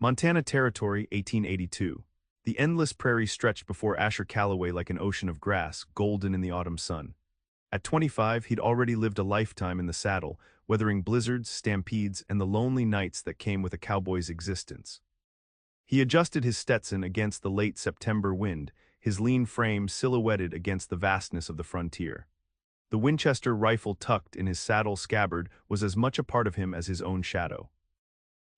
Montana Territory, 1882. The endless prairie stretched before Asher Calloway like an ocean of grass, golden in the autumn sun. At 25, he'd already lived a lifetime in the saddle, weathering blizzards, stampedes, and the lonely nights that came with a cowboy's existence. He adjusted his Stetson against the late September wind, his lean frame silhouetted against the vastness of the frontier. The Winchester rifle tucked in his saddle scabbard was as much a part of him as his own shadow.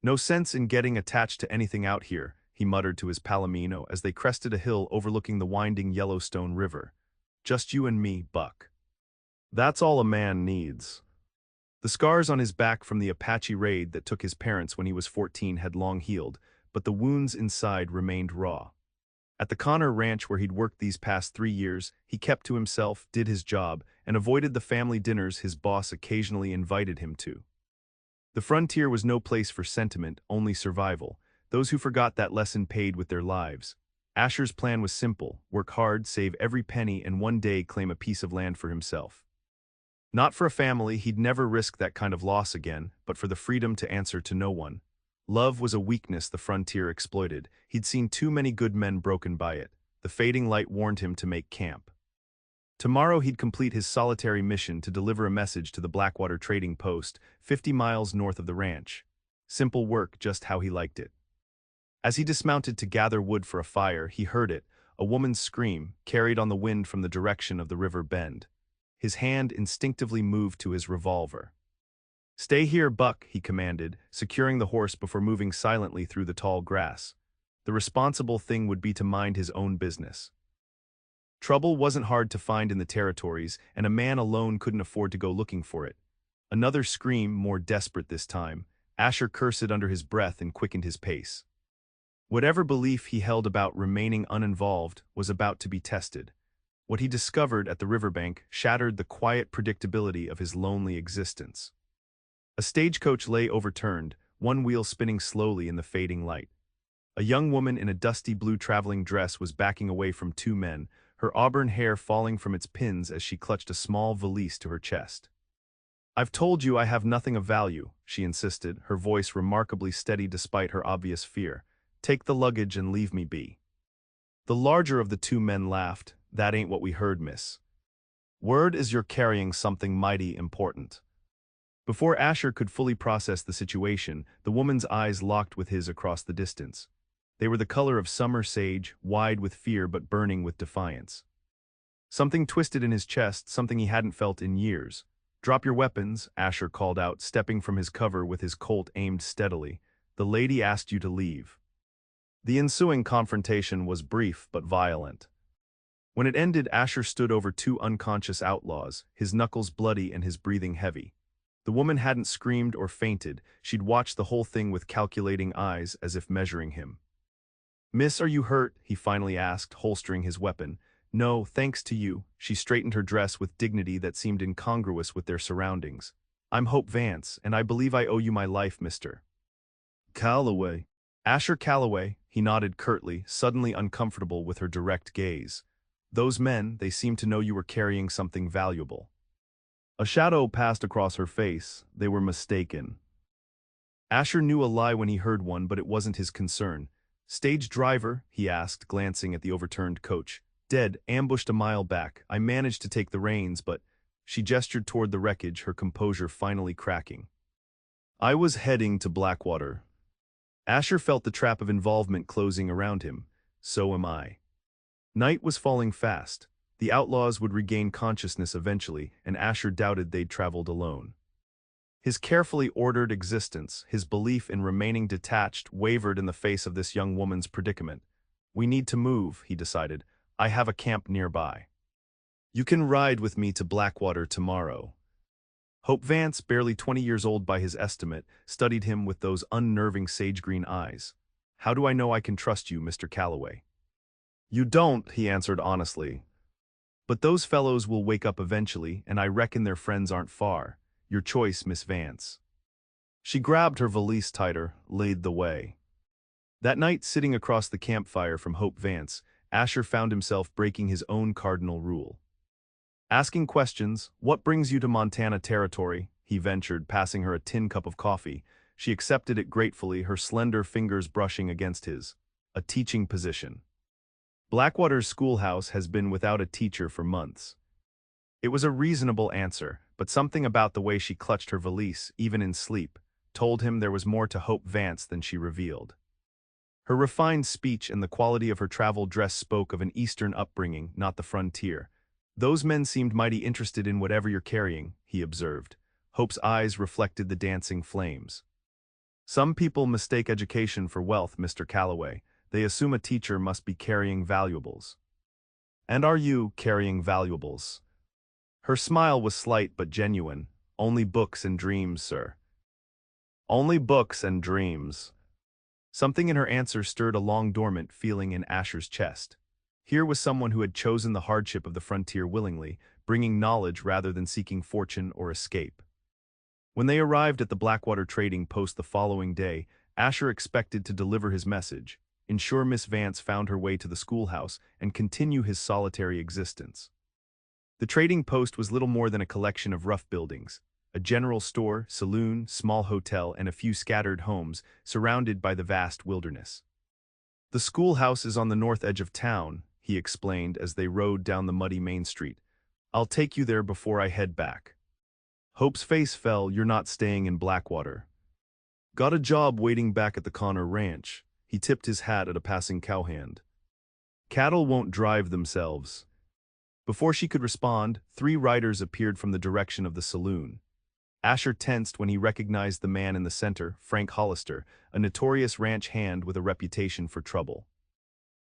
"No sense in getting attached to anything out here," he muttered to his Palomino as they crested a hill overlooking the winding Yellowstone River. "Just you and me, Buck. That's all a man needs." The scars on his back from the Apache raid that took his parents when he was 14 had long healed, but the wounds inside remained raw. At the Connor Ranch where he'd worked these past 3 years, he kept to himself, did his job, and avoided the family dinners his boss occasionally invited him to. The frontier was no place for sentiment, only survival. Those who forgot that lesson paid with their lives. Asher's plan was simple: work hard, save every penny, and one day claim a piece of land for himself. Not for a family, he'd never risk that kind of loss again, but for the freedom to answer to no one. Love was a weakness the frontier exploited. He'd seen too many good men broken by it. The fading light warned him to make camp. Tomorrow he'd complete his solitary mission to deliver a message to the Blackwater trading post, 50 miles north of the ranch. Simple work, just how he liked it. As he dismounted to gather wood for a fire, he heard it, a woman's scream, carried on the wind from the direction of the river bend. His hand instinctively moved to his revolver. "Stay here, Buck," he commanded, securing the horse before moving silently through the tall grass. The responsible thing would be to mind his own business. Trouble wasn't hard to find in the territories, and a man alone couldn't afford to go looking for it. Another scream, more desperate this time. Asher cursed under his breath and quickened his pace. Whatever belief he held about remaining uninvolved was about to be tested. What he discovered at the riverbank shattered the quiet predictability of his lonely existence. A stagecoach lay overturned, one wheel spinning slowly in the fading light. A young woman in a dusty blue traveling dress was backing away from two men, her auburn hair falling from its pins as she clutched a small valise to her chest. "I've told you I have nothing of value," she insisted, her voice remarkably steady despite her obvious fear. "Take the luggage and leave me be." The larger of the two men laughed. "That ain't what we heard, miss. Word is you're carrying something mighty important." Before Asher could fully process the situation, the woman's eyes locked with his across the distance. They were the color of summer sage, wide with fear but burning with defiance. Something twisted in his chest, something he hadn't felt in years. "Drop your weapons," Asher called out, stepping from his cover with his Colt aimed steadily. "The lady asked you to leave." The ensuing confrontation was brief but violent. When it ended, Asher stood over two unconscious outlaws, his knuckles bloody and his breathing heavy. The woman hadn't screamed or fainted. She'd watched the whole thing with calculating eyes, as if measuring him. "Miss, are you hurt?" he finally asked, holstering his weapon. "No, thanks to you." She straightened her dress with dignity that seemed incongruous with their surroundings. "I'm Hope Vance, and I believe I owe you my life, Mr. Calloway." "Asher Calloway," he nodded curtly, suddenly uncomfortable with her direct gaze. "Those men, they seemed to know you were carrying something valuable." A shadow passed across her face. They were mistaken. Asher knew a lie when he heard one, but it wasn't his concern. "Stage driver?" he asked, glancing at the overturned coach. "Dead, ambushed a mile back. I managed to take the reins, but—" She gestured toward the wreckage, her composure finally cracking. "I was heading to Blackwater." Asher felt the trap of involvement closing around him. "So am I." Night was falling fast. The outlaws would regain consciousness eventually, and Asher doubted they'd traveled alone. His carefully ordered existence, his belief in remaining detached, wavered in the face of this young woman's predicament. "We need to move," he decided. "I have a camp nearby. You can ride with me to Blackwater tomorrow." Hope Vance, barely 20 years old by his estimate, studied him with those unnerving sage-green eyes. "How do I know I can trust you, Mr. Calloway?" "You don't," he answered honestly. "But those fellows will wake up eventually, and I reckon their friends aren't far. Your choice, Miss Vance." She grabbed her valise tighter, laid the way. That night, sitting across the campfire from Hope Vance, Asher found himself breaking his own cardinal rule. Asking questions, "What brings you to Montana Territory?" he ventured, passing her a tin cup of coffee. She accepted it gratefully, her slender fingers brushing against his. A teaching position. Blackwater's schoolhouse has been without a teacher for months. It was a reasonable answer, but something about the way she clutched her valise, even in sleep, told him there was more to Hope Vance than she revealed. Her refined speech and the quality of her travel dress spoke of an Eastern upbringing, not the frontier. "Those men seemed mighty interested in whatever you're carrying," he observed. Hope's eyes reflected the dancing flames. "Some people mistake education for wealth, Mr. Calloway. They assume a teacher must be carrying valuables." "And are you carrying valuables?" Her smile was slight but genuine. "Only books and dreams, sir." "Only books and dreams." Something in her answer stirred a long-dormant feeling in Asher's chest. Here was someone who had chosen the hardship of the frontier willingly, bringing knowledge rather than seeking fortune or escape. When they arrived at the Blackwater trading post the following day, Asher expected to deliver his message, ensure Miss Vance found her way to the schoolhouse, and continue his solitary existence. The trading post was little more than a collection of rough buildings, a general store, saloon, small hotel, and a few scattered homes, surrounded by the vast wilderness. "The schoolhouse is on the north edge of town," he explained as they rode down the muddy main street. "I'll take you there before I head back." Hope's face fell. "You're not staying in Blackwater." "Got a job waiting back at the Connor Ranch." He tipped his hat at a passing cowhand. "Cattle won't drive themselves." Before she could respond, 3 riders appeared from the direction of the saloon. Asher tensed when he recognized the man in the center, Frank Hollister, a notorious ranch hand with a reputation for trouble.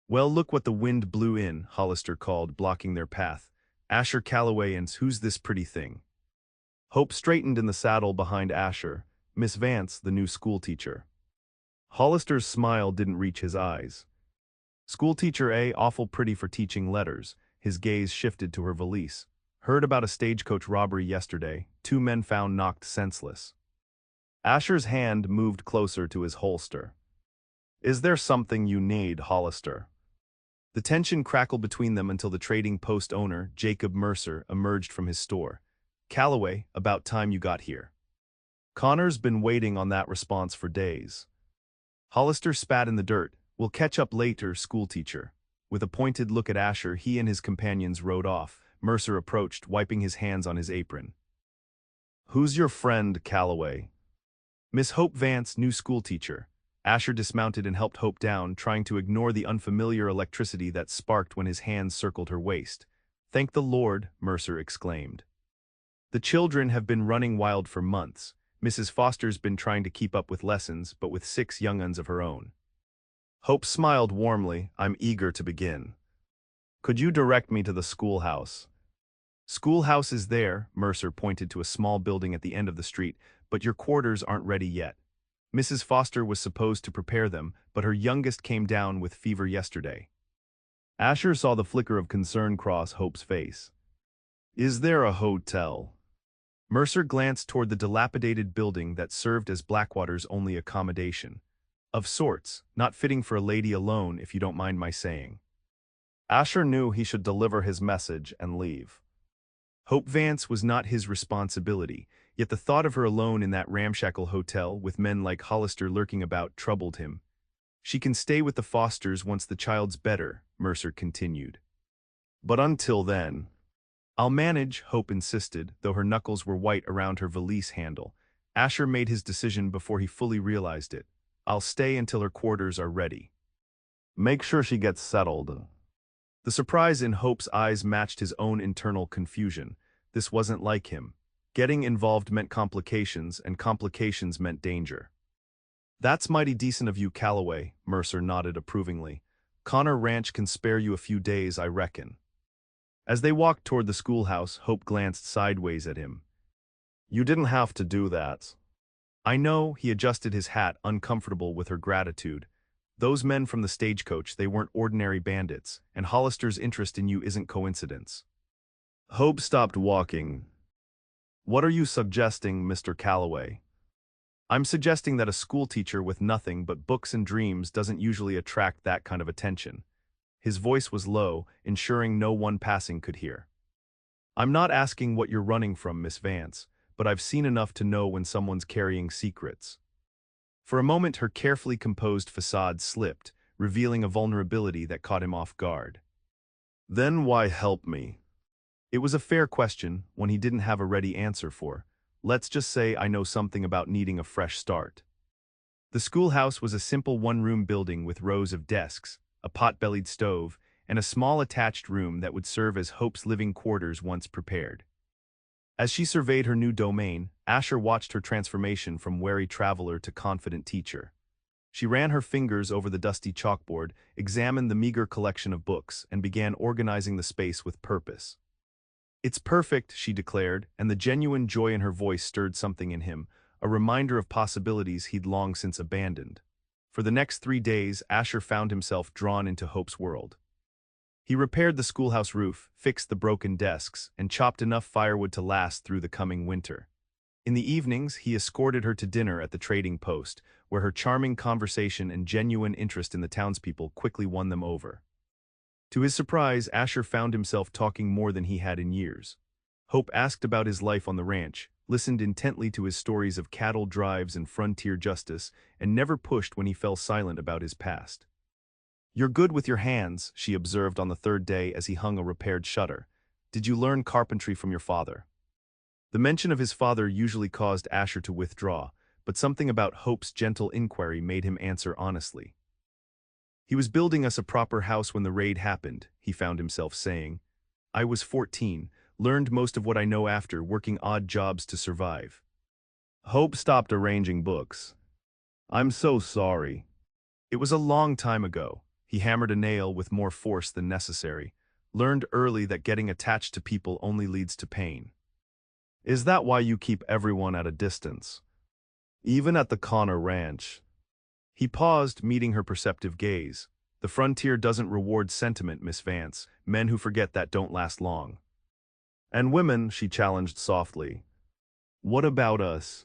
"Well, look what the wind blew in," Hollister called, blocking their path. "Asher Calloway and who's this pretty thing?" Hope straightened in the saddle behind Asher. "Miss Vance, the new schoolteacher." Hollister's smile didn't reach his eyes. "Schoolteacher, eh? Awful pretty for teaching letters." His gaze shifted to her valise. "Heard about a stagecoach robbery yesterday. 2 men found knocked senseless." Asher's hand moved closer to his holster. "Is there something you need, Hollister?" The tension crackled between them until the trading post owner, Jacob Mercer, emerged from his store. "Calloway, about time you got here." "Connor's been waiting on that response for days." Hollister spat in the dirt. "We'll catch up later, schoolteacher." With a pointed look at Asher, he and his companions rode off. Mercer approached, wiping his hands on his apron. "Who's your friend, Calloway?" "Miss Hope Vance, new schoolteacher." Asher dismounted and helped Hope down, trying to ignore the unfamiliar electricity that sparked when his hands circled her waist. "Thank the Lord," Mercer exclaimed. "The children have been running wild for months. Mrs. Foster's been trying to keep up with lessons, but with 6 young uns of her own." Hope smiled warmly. "I'm eager to begin. Could you direct me to the schoolhouse?" "Schoolhouse is there," Mercer pointed to a small building at the end of the street, "but your quarters aren't ready yet. Mrs. Foster was supposed to prepare them, but her youngest came down with fever yesterday." Asher saw the flicker of concern cross Hope's face. "Is there a hotel?" Mercer glanced toward the dilapidated building that served as Blackwater's only accommodation. "Of sorts, not fitting for a lady alone, if you don't mind my saying." Asher knew he should deliver his message and leave. Hope Vance was not his responsibility, yet the thought of her alone in that ramshackle hotel with men like Hollister lurking about troubled him. "She can stay with the Fosters once the child's better," Mercer continued. "But until then—" "I'll manage," Hope insisted, though her knuckles were white around her valise handle. Asher made his decision before he fully realized it. "I'll stay until her quarters are ready." "Make sure she gets settled." The surprise in Hope's eyes matched his own internal confusion. This wasn't like him. Getting involved meant complications, and complications meant danger. "That's mighty decent of you, Calloway," Mercer nodded approvingly. "Connor Ranch can spare you a few days, I reckon." As they walked toward the schoolhouse, Hope glanced sideways at him. "You didn't have to do that." "I know," he adjusted his hat, uncomfortable with her gratitude. "Those men from the stagecoach, they weren't ordinary bandits, and Hollister's interest in you isn't coincidence." Hope stopped walking. "What are you suggesting, Mr. Calloway?" "I'm suggesting that a schoolteacher with nothing but books and dreams doesn't usually attract that kind of attention." His voice was low, ensuring no one passing could hear. "I'm not asking what you're running from, Miss Vance, but I've seen enough to know when someone's carrying secrets." For a moment her carefully composed facade slipped, revealing a vulnerability that caught him off guard. "Then why help me?" It was a fair question, one he didn't have a ready answer for. "Let's just say I know something about needing a fresh start." The schoolhouse was a simple one-room building with rows of desks, a pot-bellied stove, and a small attached room that would serve as Hope's living quarters once prepared. As she surveyed her new domain, Asher watched her transformation from wary traveler to confident teacher. She ran her fingers over the dusty chalkboard, examined the meager collection of books, and began organizing the space with purpose. "It's perfect," she declared, and the genuine joy in her voice stirred something in him, a reminder of possibilities he'd long since abandoned. For the next 3 days, Asher found himself drawn into Hope's world. He repaired the schoolhouse roof, fixed the broken desks, and chopped enough firewood to last through the coming winter. In the evenings, he escorted her to dinner at the trading post, where her charming conversation and genuine interest in the townspeople quickly won them over. To his surprise, Asher found himself talking more than he had in years. Hope asked about his life on the ranch, listened intently to his stories of cattle drives and frontier justice, and never pushed when he fell silent about his past. "You're good with your hands," she observed on the third day as he hung a repaired shutter. "Did you learn carpentry from your father?" The mention of his father usually caused Asher to withdraw, but something about Hope's gentle inquiry made him answer honestly. "He was building us a proper house when the raid happened," he found himself saying. "I was 14, learned most of what I know after, working odd jobs to survive." Hope stopped arranging books. "I'm so sorry." "It was a long time ago." He hammered a nail with more force than necessary. "Learned early that getting attached to people only leads to pain." "Is that why you keep everyone at a distance? Even at the Connor Ranch?" He paused, meeting her perceptive gaze. "The frontier doesn't reward sentiment, Miss Vance. Men who forget that don't last long." "And women," she challenged softly. "What about us?"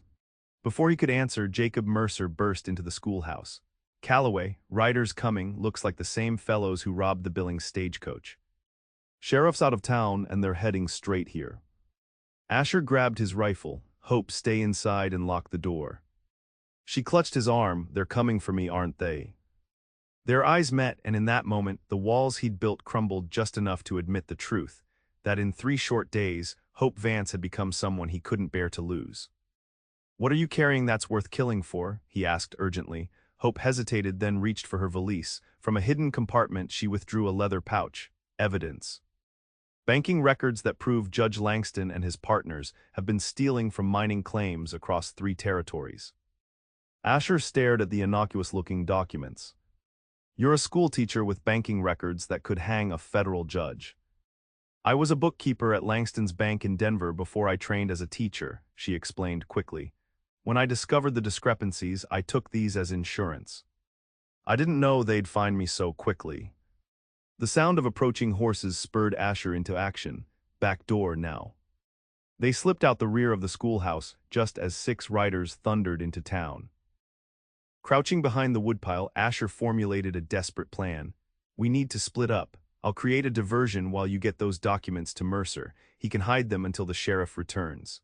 Before he could answer, Jacob Mercer burst into the schoolhouse. "Calloway, riders coming, looks like the same fellows who robbed the Billings stagecoach. Sheriff's out of town and they're heading straight here." Asher grabbed his rifle. "Hope, stay inside and lock the door." She clutched his arm. "They're coming for me, aren't they?" Their eyes met, and in that moment, the walls he'd built crumbled just enough to admit the truth, that in 3 short days, Hope Vance had become someone he couldn't bear to lose. "What are you carrying that's worth killing for?" he asked urgently. Hope hesitated, then reached for her valise. From a hidden compartment, she withdrew a leather pouch. "Evidence. Banking records that prove Judge Langston and his partners have been stealing from mining claims across 3 territories." Asher stared at the innocuous-looking documents. "You're a schoolteacher with banking records that could hang a federal judge." "I was a bookkeeper at Langston's bank in Denver before I trained as a teacher," she explained quickly. "When I discovered the discrepancies, I took these as insurance. I didn't know they'd find me so quickly." The sound of approaching horses spurred Asher into action. Back door now. They slipped out the rear of the schoolhouse just as 6 riders thundered into town. Crouching behind the woodpile, Asher formulated a desperate plan. "We need to split up. I'll create a diversion while you get those documents to Mercer. He can hide them until the sheriff returns."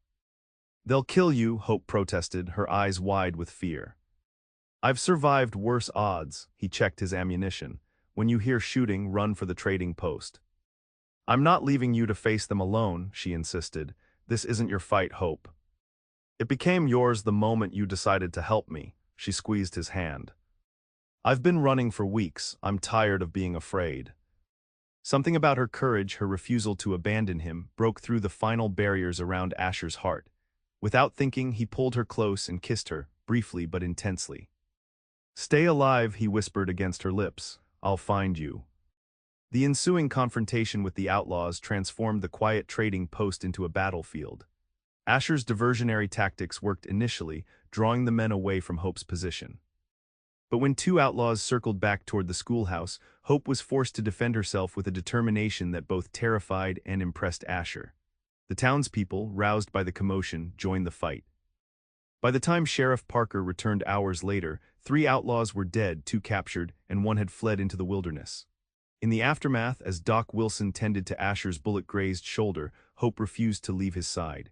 "They'll kill you," Hope protested, her eyes wide with fear. "I've survived worse odds." He checked his ammunition. "When you hear shooting, run for the trading post." "I'm not leaving you to face them alone," she insisted. "This isn't your fight, Hope." "It became yours the moment you decided to help me." She squeezed his hand. "I've been running for weeks. I'm tired of being afraid." Something about her courage, her refusal to abandon him, broke through the final barriers around Asher's heart. Without thinking, he pulled her close and kissed her, briefly but intensely. "Stay alive," he whispered against her lips. "I'll find you." The ensuing confrontation with the outlaws transformed the quiet trading post into a battlefield. Asher's diversionary tactics worked initially, drawing the men away from Hope's position. But when 2 outlaws circled back toward the schoolhouse, Hope was forced to defend herself with a determination that both terrified and impressed Asher. The townspeople, roused by the commotion, joined the fight. By the time Sheriff Parker returned hours later, 3 outlaws were dead, 2 captured, and 1 had fled into the wilderness. In the aftermath, as Doc Wilson tended to Asher's bullet-grazed shoulder, Hope refused to leave his side.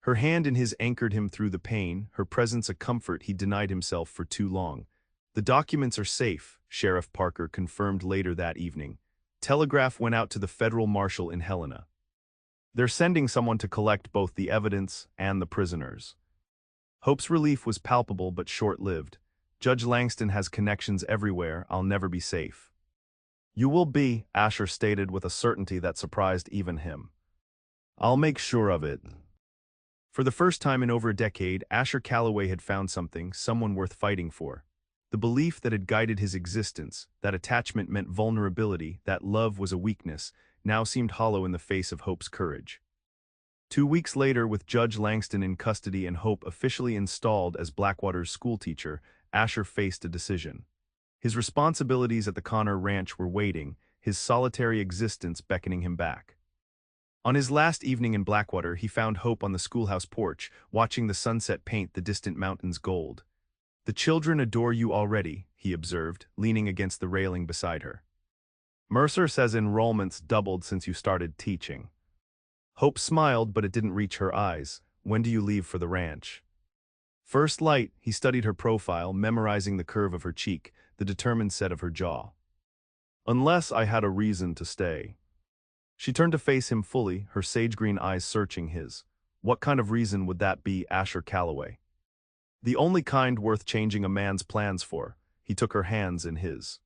Her hand in his anchored him through the pain, her presence a comfort he denied himself for too long. The documents are safe, Sheriff Parker confirmed later that evening. Telegraph went out to the federal marshal in Helena. They're sending someone to collect both the evidence and the prisoners. Hope's relief was palpable but short-lived. Judge Langston has connections everywhere, I'll never be safe. You will be, Asher stated with a certainty that surprised even him. I'll make sure of it. For the first time in over a decade, Asher Calloway had found someone worth fighting for. The belief that had guided his existence, that attachment meant vulnerability, that love was a weakness, now seemed hollow in the face of Hope's courage. 2 weeks later, with Judge Langston in custody and Hope officially installed as Blackwater's schoolteacher, Asher faced a decision. His responsibilities at the Connor Ranch were waiting, his solitary existence beckoning him back. On his last evening in Blackwater, he found Hope on the schoolhouse porch, watching the sunset paint the distant mountains gold. The children adore you already, he observed, leaning against the railing beside her. Mercer says enrollment's doubled since you started teaching. Hope smiled, but it didn't reach her eyes. When do you leave for the ranch? First light, he studied her profile, memorizing the curve of her cheek, the determined set of her jaw. Unless I had a reason to stay. She turned to face him fully, her sage-green eyes searching his. What kind of reason would that be, Asher Calloway? The only kind worth changing a man's plans for. He took her hands in his.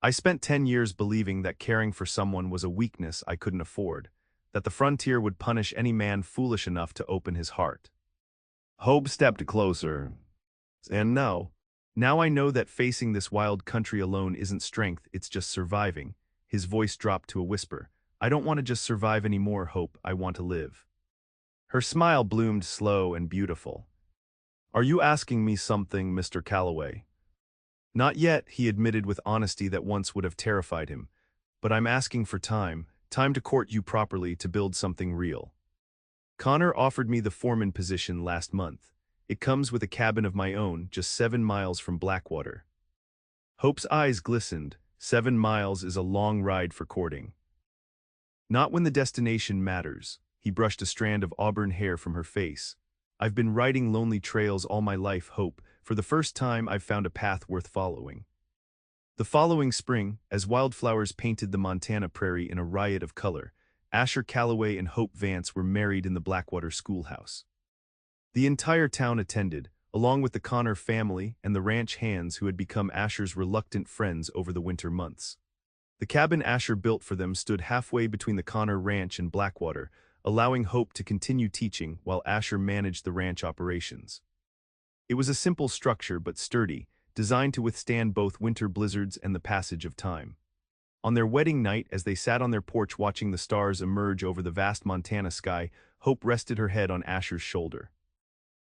I spent 10 years believing that caring for someone was a weakness I couldn't afford, that the frontier would punish any man foolish enough to open his heart. Hope stepped closer. And now I know that facing this wild country alone isn't strength, it's just surviving. His voice dropped to a whisper. I don't want to just survive anymore, Hope, I want to live. Her smile bloomed slow and beautiful. Are you asking me something, Mr. Calloway? Not yet, he admitted with honesty that once would have terrified him. But I'm asking for time to court you properly, to build something real. Connor offered me the foreman position last month. It comes with a cabin of my own, just 7 miles from Blackwater. Hope's eyes glistened. 7 miles is a long ride for courting. Not when the destination matters. He brushed a strand of auburn hair from her face. I've been riding lonely trails all my life, Hope. For the first time, I've found a path worth following. The following spring, as wildflowers painted the Montana prairie in a riot of color, Asher Calloway and Hope Vance were married in the Blackwater schoolhouse. The entire town attended, along with the Connor family and the ranch hands who had become Asher's reluctant friends over the winter months. The cabin Asher built for them stood halfway between the Connor Ranch and Blackwater, allowing Hope to continue teaching while Asher managed the ranch operations. It was a simple structure but sturdy, designed to withstand both winter blizzards and the passage of time. On their wedding night, as they sat on their porch watching the stars emerge over the vast Montana sky, Hope rested her head on Asher's shoulder.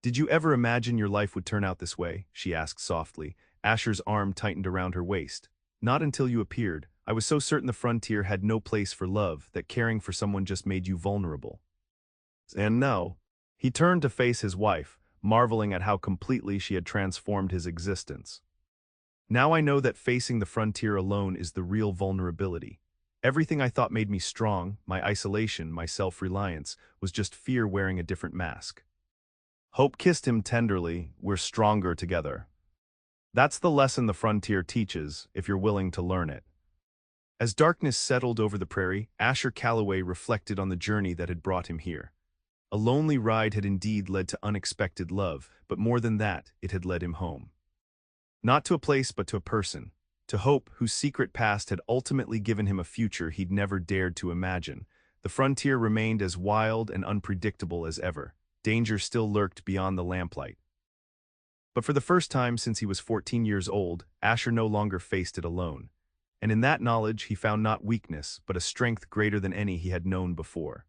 Did you ever imagine your life would turn out this way? She asked softly. Asher's arm tightened around her waist. Not until you appeared. I was so certain the frontier had no place for love, that caring for someone just made you vulnerable. And now, he turned to face his wife, marveling at how completely she had transformed his existence. Now I know that facing the frontier alone is the real vulnerability. Everything I thought made me strong, my isolation, my self-reliance, was just fear wearing a different mask. Hope kissed him tenderly. We're stronger together. That's the lesson the frontier teaches, if you're willing to learn it. As darkness settled over the prairie, Asher Calloway reflected on the journey that had brought him here. A lonely ride had indeed led to unexpected love, but more than that, it had led him home. Not to a place, but to a person. To Hope, whose secret past had ultimately given him a future he'd never dared to imagine. The frontier remained as wild and unpredictable as ever. Danger still lurked beyond the lamplight. But for the first time since he was 14 years old, Asher no longer faced it alone. And in that knowledge he found not weakness, but a strength greater than any he had known before.